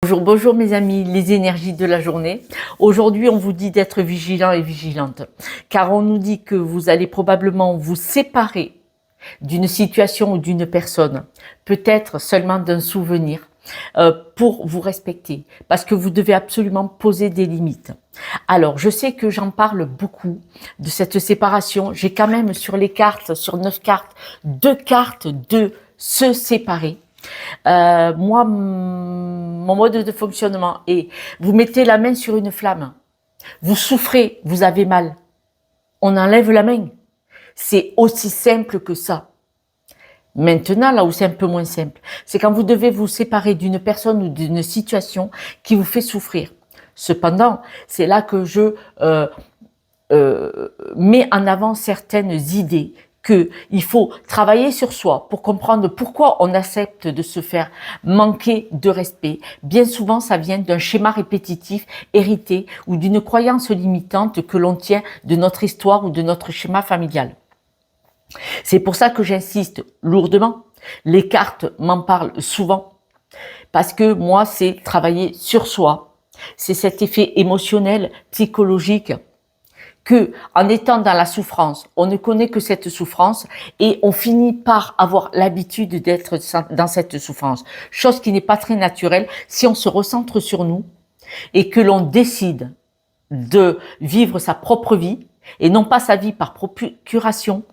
Bonjour, bonjour mes amis, les énergies de la journée. Aujourd'hui, on vous dit d'être vigilant et vigilante, car on nous dit que vous allez probablement vous séparer d'une situation ou d'une personne, peut-être seulement d'un souvenir, pour vous respecter, parce que vous devez absolument poser des limites. Alors, je sais que j'en parle beaucoup de cette séparation. J'ai quand même sur les cartes, sur 9 cartes, 2 cartes de se séparer. Moi, mon mode de fonctionnement est, vous mettez la main sur une flamme, vous souffrez, vous avez mal, on enlève la main. C'est aussi simple que ça. Maintenant, là où c'est un peu moins simple, c'est quand vous devez vous séparer d'une personne ou d'une situation qui vous fait souffrir. Cependant, c'est là que je mets en avant certaines idées qu'il faut travailler sur soi pour comprendre pourquoi on accepte de se faire manquer de respect. Bien souvent, ça vient d'un schéma répétitif hérité ou d'une croyance limitante que l'on tient de notre histoire ou de notre schéma familial. C'est pour ça que j'insiste lourdement. Les cartes m'en parlent souvent parce que moi, c'est travailler sur soi. C'est cet effet émotionnel, psychologique, que en étant dans la souffrance, on ne connaît que cette souffrance et on finit par avoir l'habitude d'être dans cette souffrance. Chose qui n'est pas très naturelle si on se recentre sur nous et que l'on décide de vivre sa propre vie et non pas sa vie par procuration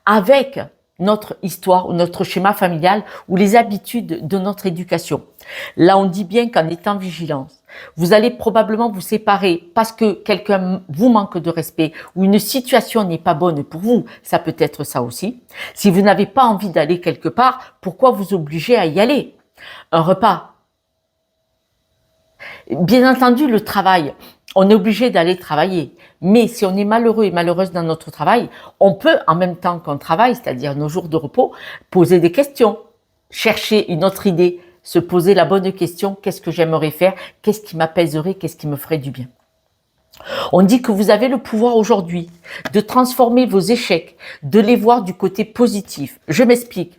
avec notre histoire ou notre schéma familial ou les habitudes de notre éducation. Là, on dit bien qu'en étant vigilance, vous allez probablement vous séparer parce que quelqu'un vous manque de respect ou une situation n'est pas bonne pour vous. Ça peut être ça aussi. Si vous n'avez pas envie d'aller quelque part, pourquoi vous obliger à y aller? Un repas. Bien entendu, le travail. On est obligé d'aller travailler. Mais si on est malheureux et malheureuse dans notre travail, on peut, en même temps qu'on travaille, c'est-à-dire nos jours de repos, poser des questions, chercher une autre idée, se poser la bonne question, qu'est-ce que j'aimerais faire, qu'est-ce qui m'apaiserait, qu'est-ce qui me ferait du bien. On dit que vous avez le pouvoir aujourd'hui de transformer vos échecs, de les voir du côté positif. Je m'explique.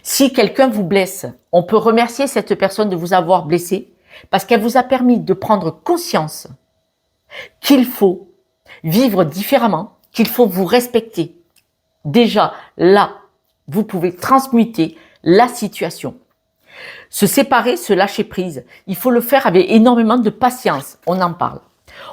Si quelqu'un vous blesse, on peut remercier cette personne de vous avoir blessé parce qu'elle vous a permis de prendre conscience qu'il faut vivre différemment, qu'il faut vous respecter. Déjà, là, vous pouvez transmuter la situation. Se séparer, se lâcher prise, il faut le faire avec énormément de patience. On en parle.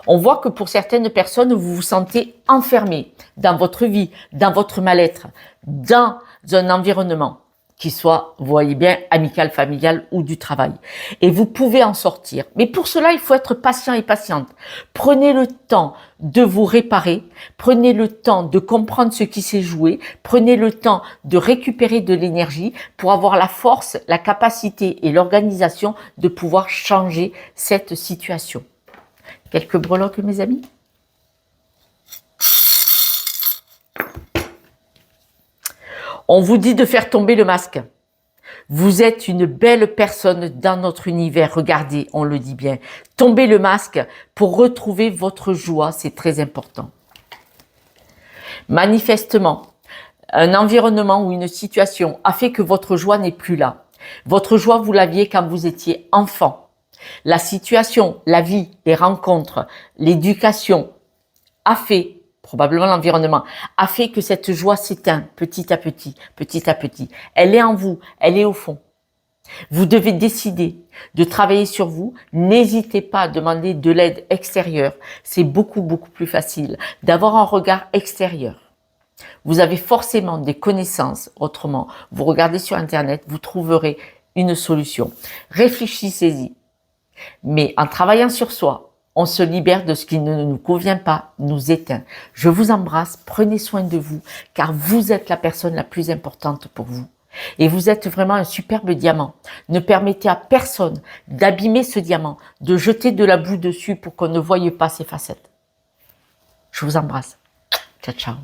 On voit que pour certaines personnes, vous vous sentez enfermé dans votre vie, dans votre mal-être, dans un environnement qui soit, vous voyez bien, amical, familial ou du travail. Et vous pouvez en sortir. Mais pour cela, il faut être patient et patiente. Prenez le temps de vous réparer. Prenez le temps de comprendre ce qui s'est joué. Prenez le temps de récupérer de l'énergie pour avoir la force, la capacité et l'organisation de pouvoir changer cette situation. Quelques breloques, mes amis? On vous dit de faire tomber le masque. Vous êtes une belle personne dans notre univers. Regardez, on le dit bien. Tombez le masque pour retrouver votre joie, c'est très important. Manifestement, un environnement ou une situation a fait que votre joie n'est plus là. Votre joie, vous l'aviez quand vous étiez enfant. La situation, la vie, les rencontres, l'éducation a fait, probablement l'environnement, a fait que cette joie s'éteint petit à petit, petit à petit. Elle est en vous, elle est au fond. Vous devez décider de travailler sur vous. N'hésitez pas à demander de l'aide extérieure. C'est beaucoup, beaucoup plus facile d'avoir un regard extérieur. Vous avez forcément des connaissances. Autrement, vous regardez sur Internet, vous trouverez une solution. Réfléchissez-y. Mais en travaillant sur soi, on se libère de ce qui ne nous convient pas, nous éteint. Je vous embrasse, prenez soin de vous, car vous êtes la personne la plus importante pour vous. Et vous êtes vraiment un superbe diamant. Ne permettez à personne d'abîmer ce diamant, de jeter de la boue dessus pour qu'on ne voie pas ses facettes. Je vous embrasse. Ciao, ciao.